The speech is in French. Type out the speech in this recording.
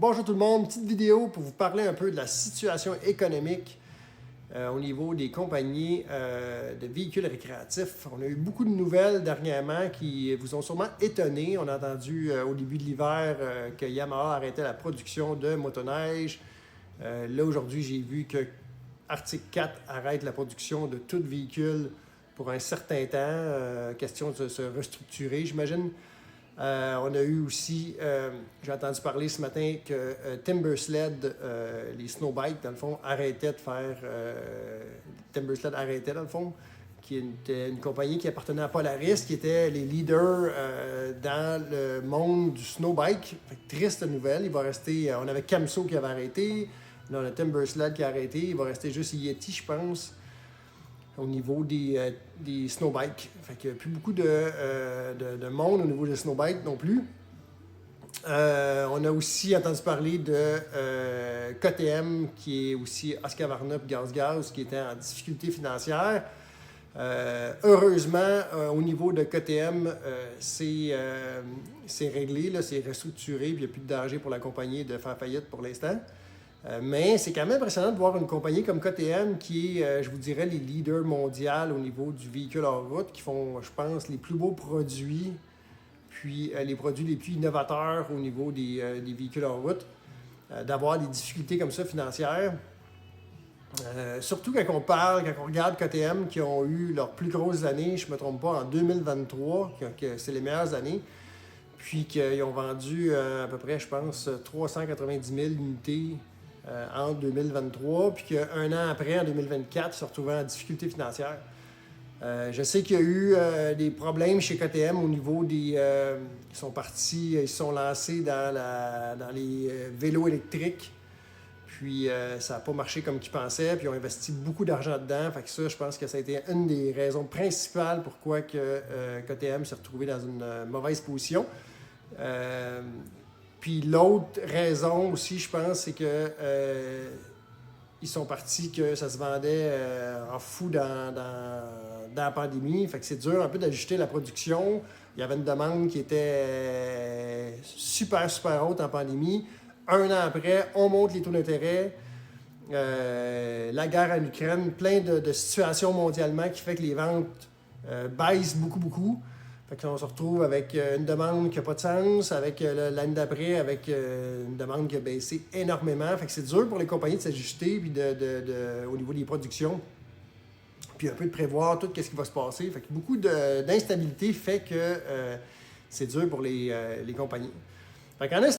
Bonjour tout le monde, petite vidéo pour vous parler un peu de la situation économique au niveau des compagnies de véhicules récréatifs. On a eu beaucoup de nouvelles dernièrement qui vous ont sûrement étonné. On a entendu au début de l'hiver que Yamaha arrêtait la production de motoneige. Là aujourd'hui, j'ai vu que Arctic 4 arrête la production de tout véhicule pour un certain temps. Question de se restructurer, j'imagine. On a eu aussi, j'ai entendu parler ce matin que Timbersled, les snowbikes, dans le fond, arrêtaient de faire. Timbersled arrêtait, dans le fond, qui était une compagnie qui appartenait à Polaris, qui était les leaders dans le monde du snowbike. Fait que triste nouvelle. Il va rester. On avait Camso qui avait arrêté. Là, on a Timbersled qui a arrêté. Il va rester juste Yeti, je pense, au niveau des snowbikes. Fait qu'il n'y a plus beaucoup de monde au niveau des snowbikes non plus. On a aussi entendu parler de KTM, qui est aussi Husqvarna et GazGaz, qui était en difficulté financière. Heureusement, au niveau de KTM, c'est réglé, là, c'est restructuré, puis il n'y a plus de danger pour la compagnie de faire faillite pour l'instant. Mais c'est quand même impressionnant de voir une compagnie comme KTM qui est, je vous dirais, les leaders mondiaux au niveau du véhicule hors route, qui font, je pense, les plus beaux produits, puis les produits les plus innovateurs au niveau des véhicules hors route, d'avoir des difficultés comme ça financières. Surtout quand on regarde KTM qui ont eu leurs plus grosses années, je ne me trompe pas, en 2023, que c'est les meilleures années, puis qu'ils ont vendu à peu près, je pense, 390 000 unités en 2023, puis qu'un an après, en 2024, ils se retrouvaient en difficulté financière. Je sais qu'il y a eu des problèmes chez KTM au niveau des... ils sont partis, ils se sont lancés dans les vélos électriques, puis ça n'a pas marché comme ils pensaient, puis ils ont investi beaucoup d'argent dedans. Fait que ça, je pense que ça a été une des raisons principales pourquoi que, KTM s'est retrouvé dans une mauvaise position. Puis l'autre raison aussi, je pense, c'est que ils sont partis que ça se vendait en fou dans la pandémie. Fait que c'est dur un peu d'ajuster la production. Il y avait une demande qui était super, super haute en pandémie. Un an après, on monte les taux d'intérêt. La guerre en Ukraine, plein de situations mondialement qui fait que les ventes baissent beaucoup, beaucoup. Fait qu'on se retrouve avec une demande qui n'a pas de sens, avec l'année d'après, avec une demande qui a baissé énormément. Fait que c'est dur pour les compagnies de s'ajuster puis au niveau des productions, puis un peu de prévoir tout ce qui va se passer. Fait que beaucoup d'instabilité fait que c'est dur pour les compagnies. Fait qu'en